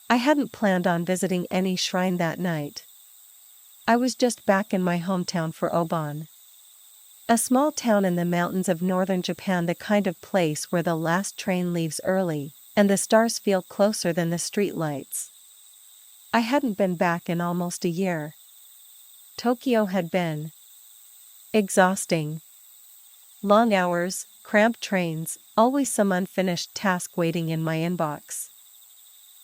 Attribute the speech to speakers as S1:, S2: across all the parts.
S1: I hadn't planned on visiting any shrine that night. I was just back in my hometown for Obon. A small town in the mountains of northern Japan, the kind of place where the last train leaves early, and the stars feel closer than the streetlights. I hadn't been back in almost a year. Tokyo had been exhausting. Long hours, cramped trains, always some unfinished task waiting in my inbox.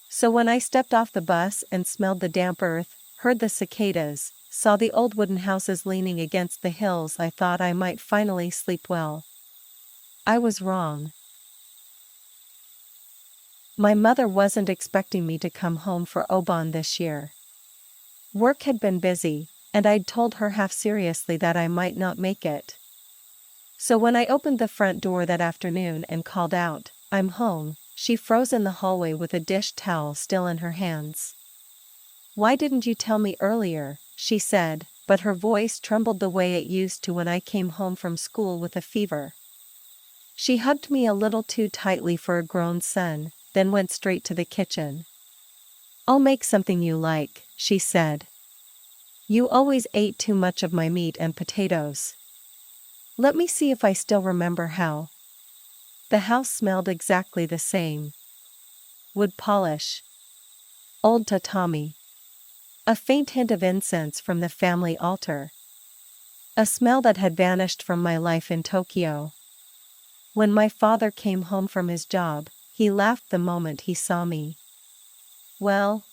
S1: So when I stepped off the bus and smelled the damp earth, heard the cicadas, saw the old wooden houses leaning against the hills, I thought I might finally sleep well. I was wrong. My mother wasn't expecting me to come home for Obon this year. Work had been busy, and I'd told her half seriously that I might not make it. So when I opened the front door that afternoon and called out, "I'm home," she froze in the hallway with a dish towel still in her hands. "Why didn't you tell me earlier?" she said, but her voice trembled the way it used to when I came home from school with a fever. She hugged me a little too tightly for a grown son, then went straight to the kitchen. "I'll make something you like," she said. "You always ate too much of my meat and potatoes." Let me see if I still remember how. The house smelled exactly the same. Wood polish. Old tatami. A faint hint of incense from the family altar. A smell that had vanished from my life in Tokyo. When my father came home from his job, he laughed the moment he saw me. Well,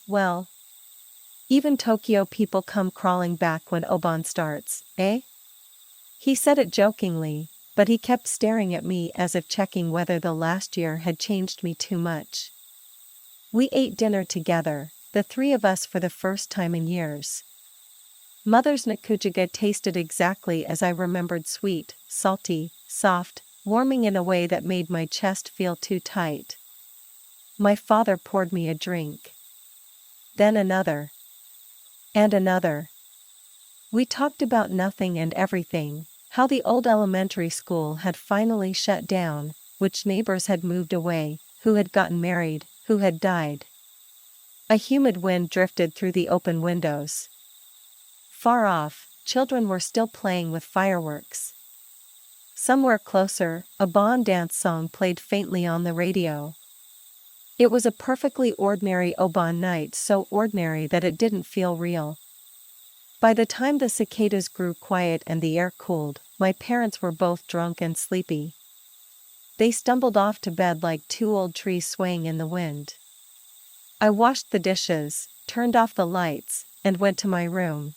S1: even Tokyo people come crawling back when Obon starts, eh? He said it jokingly, but he kept staring at me as if checking whether the last year had changed me too much. We ate dinner together, the three of us, for the first time in years. Mother's nikujaga tasted exactly as I remembered: sweet, salty, soft, warming in a way that made my chest feel too tight. My father poured me a drink. Then another. And another. We talked about nothing and everything, how the old elementary school had finally shut down, which neighbors had moved away, who had gotten married, who had died. A humid wind drifted through the open windows. Far off, children were still playing with fireworks. Somewhere closer, a Bon dance song played faintly on the radio. It was a perfectly ordinary Obon night, so ordinary that it didn't feel real. By the time the cicadas grew quiet and the air cooled, my parents were both drunk and sleepy. They stumbled off to bed like two old trees swaying in the wind. I washed the dishes, turned off the lights, and went to my room.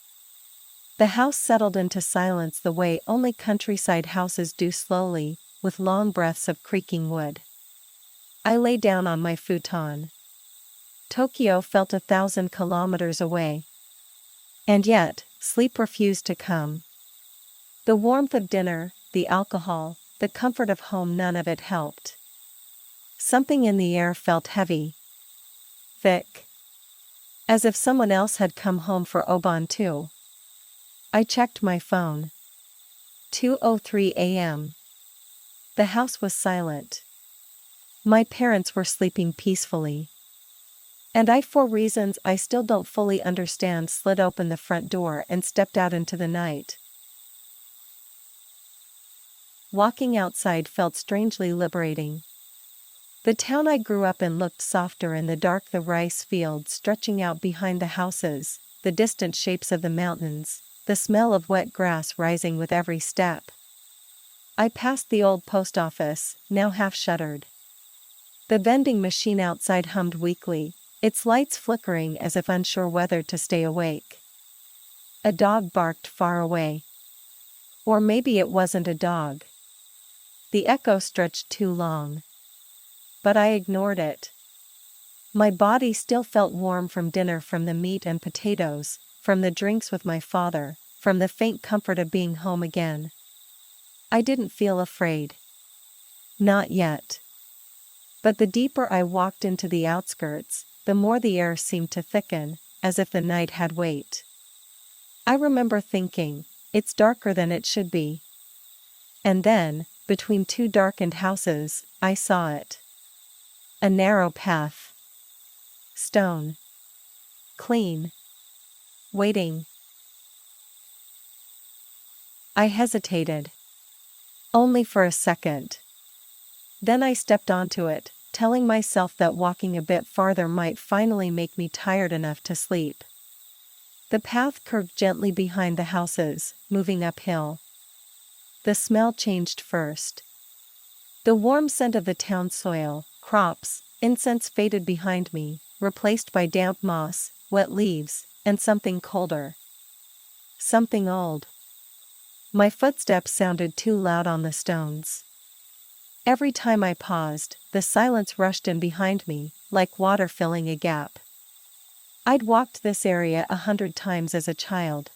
S1: The house settled into silence the way only countryside houses do, slowly, with long breaths of creaking wood. I lay down on my futon. Tokyo felt 1,000 kilometers away. And yet, sleep refused to come. The warmth of dinner, the alcohol, the comfort of home, none of it helped. Something in the air felt heavy. Thick. As if someone else had come home for Obon too. I checked my phone. 2:03 a.m. The house was silent. My parents were sleeping peacefully. And I, for reasons I still don't fully understand, slid open the front door and stepped out into the night. Walking outside felt strangely liberating. The town I grew up in looked softer in the dark, the rice fields stretching out behind the houses, the distant shapes of the mountains, the smell of wet grass rising with every step. I passed the old post office, now half shuttered. The vending machine outside hummed weakly, its lights flickering as if unsure whether to stay awake. A dog barked far away. Or maybe it wasn't a dog. The echo stretched too long. But I ignored it. My body still felt warm from dinner, from the meat and potatoes, from the drinks with my father, from the faint comfort of being home again. I didn't feel afraid. Not yet. But the deeper I walked into the outskirts, the more the air seemed to thicken, as if the night had weight. I remember thinking, it's darker than it should be. And then, between two darkened houses, I saw it. A narrow path. Stone. Clean. Waiting. I hesitated. Only for a second. Then I stepped onto it, telling myself that walking a bit farther might finally make me tired enough to sleep. The path curved gently behind the houses, moving uphill. The smell changed first. The warm scent of the town soil, crops, incense faded behind me, replaced by damp moss, wet leaves, and something colder. Something old. My footsteps sounded too loud on the stones. Every time I paused, the silence rushed in behind me, like water filling a gap. I'd walked this area 100 times as a child.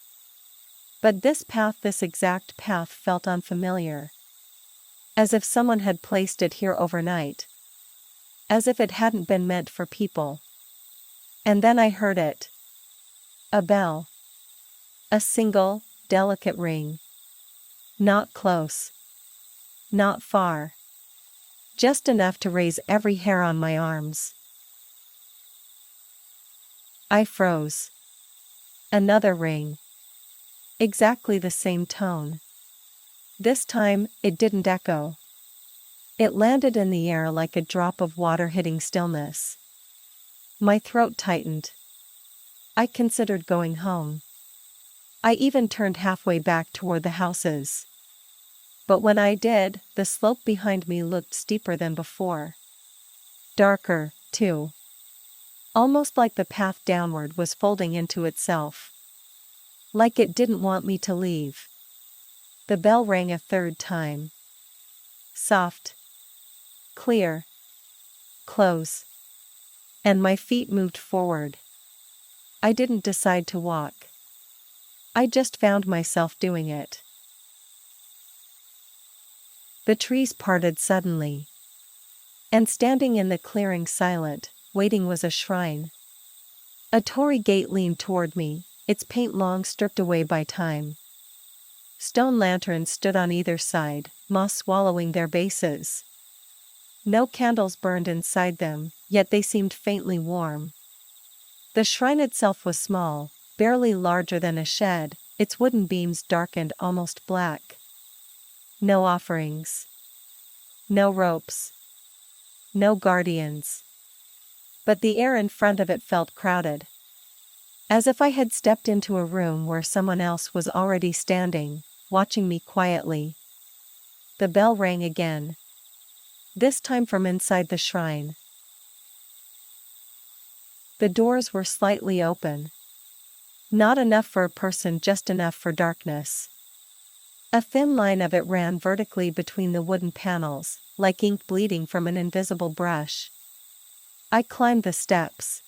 S1: But this exact path felt unfamiliar. As if someone had placed it here overnight. As if it hadn't been meant for people. And then I heard it. A bell. A single, delicate ring. Not close. Not far. Just enough to raise every hair on my arms. I froze. Another ring. Exactly the same tone. This time, it didn't echo. It landed in the air like a drop of water hitting stillness. My throat tightened. I considered going home. I even turned halfway back toward the houses. But when I did, the slope behind me looked steeper than before. Darker, too. Almost like the path downward was folding into itself. Like it didn't want me to leave. The bell rang a third time. Soft. Clear. Close. And my feet moved forward. I didn't decide to walk. I just found myself doing it. The trees parted suddenly. And standing in the clearing silent, waiting was a shrine. A torii gate leaned toward me, its paint long stripped away by time. Stone lanterns stood on either side, moss swallowing their bases. No candles burned inside them, yet they seemed faintly warm. The shrine itself was small, barely larger than a shed, its wooden beams darkened almost black. No offerings. No ropes. No guardians. But the air in front of it felt crowded. As if I had stepped into a room where someone else was already standing, watching me quietly. The bell rang again. This time from inside the shrine. The doors were slightly open. Not enough for a person, just enough for darkness. A thin line of it ran vertically between the wooden panels, like ink bleeding from an invisible brush. I climbed the steps.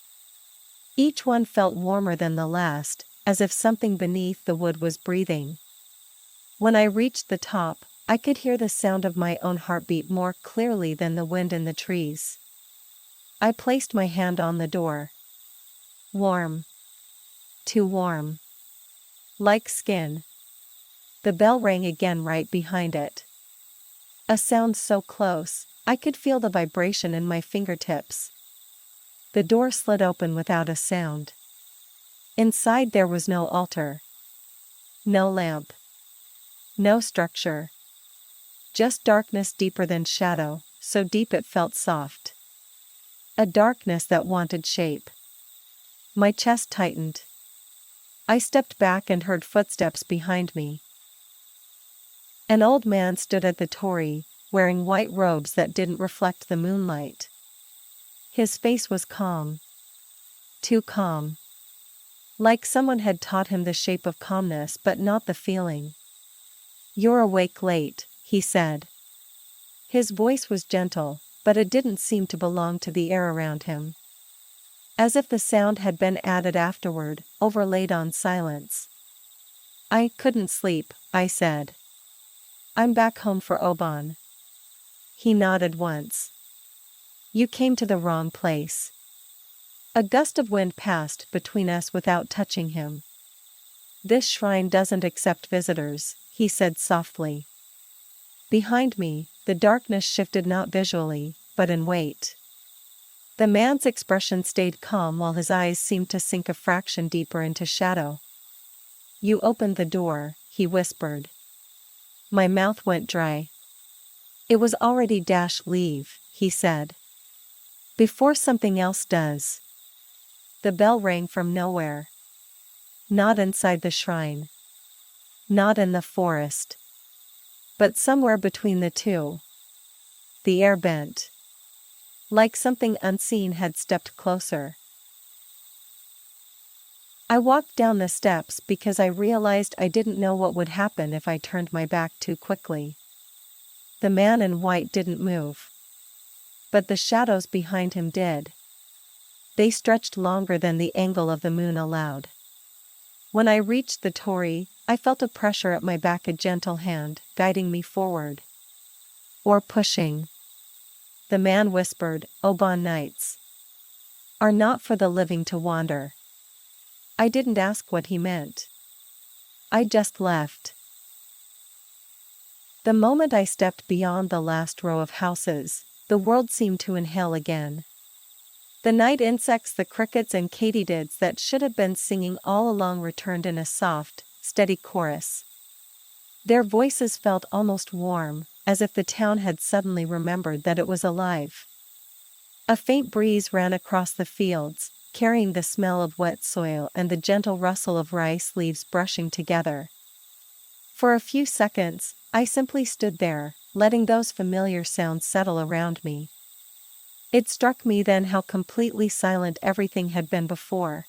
S1: Each one felt warmer than the last, as if something beneath the wood was breathing. When I reached the top, I could hear the sound of my own heartbeat more clearly than the wind in the trees. I placed my hand on the door. Warm. Too warm. Like skin. The bell rang again right behind it. A sound so close, I could feel the vibration in my fingertips. The door slid open without a sound. Inside there was no altar. No lamp. No structure. Just darkness deeper than shadow, so deep it felt soft. A darkness that wanted shape. My chest tightened. I stepped back and heard footsteps behind me. An old man stood at the torii, wearing white robes that didn't reflect the moonlight. His face was calm. Too calm. Like someone had taught him the shape of calmness but not the feeling. "You're awake late," he said. His voice was gentle, but it didn't seem to belong to the air around him. As if the sound had been added afterward, overlaid on silence. "I couldn't sleep," I said. "I'm back home for Obon." He nodded once. "You came to the wrong place." A gust of wind passed between us without touching him. "This shrine doesn't accept visitors," he said softly. Behind me, the darkness shifted not visually, but in weight. The man's expression stayed calm while his eyes seemed to sink a fraction deeper into shadow. "You opened the door," he whispered. My mouth went dry. "It was already leave," he said. "Before something else does." The bell rang from nowhere. Not inside the shrine. Not in the forest. But somewhere between the two. The air bent. Like something unseen had stepped closer. I walked down the steps because I realized I didn't know what would happen if I turned my back too quickly. The man in white didn't move. But the shadows behind him did. They stretched longer than the angle of the moon allowed. When I reached the torii, I felt a pressure at my back, a gentle hand, guiding me forward. Or pushing. The man whispered, "Obon nights are not for the living to wander." I didn't ask what he meant. I just left. The moment I stepped beyond the last row of houses, the world seemed to inhale again. The night insects, the crickets and katydids that should have been singing all along returned in a soft, steady chorus. Their voices felt almost warm, as if the town had suddenly remembered that it was alive. A faint breeze ran across the fields, carrying the smell of wet soil and the gentle rustle of rice leaves brushing together. For a few seconds, I simply stood there, letting those familiar sounds settle around me. It struck me then how completely silent everything had been before.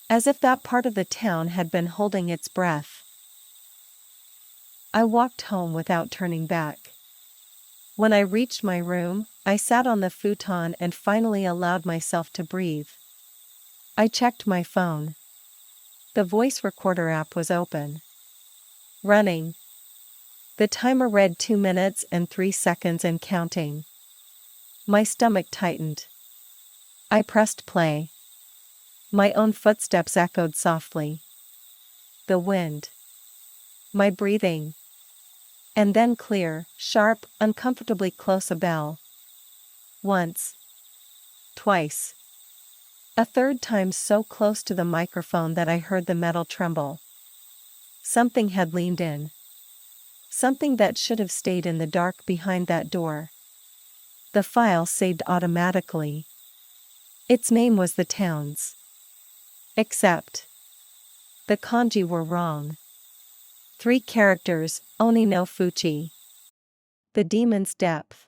S1: As if that part of the town had been holding its breath. I walked home without turning back. When I reached my room, I sat on the futon and finally allowed myself to breathe. I checked my phone. The voice recorder app was open. Running. The timer read 2 minutes and 3 seconds and counting. My stomach tightened. I pressed play. My own footsteps echoed softly. The wind. My breathing. And then clear, sharp, uncomfortably close, a bell. Once. Twice. A third time, so close to the microphone that I heard the metal tremble. Something had leaned in. Something that should have stayed in the dark behind that door. The file saved automatically. Its name was the town's. Except the kanji were wrong. 3 characters, Oni no Fuchi. The demon's depth.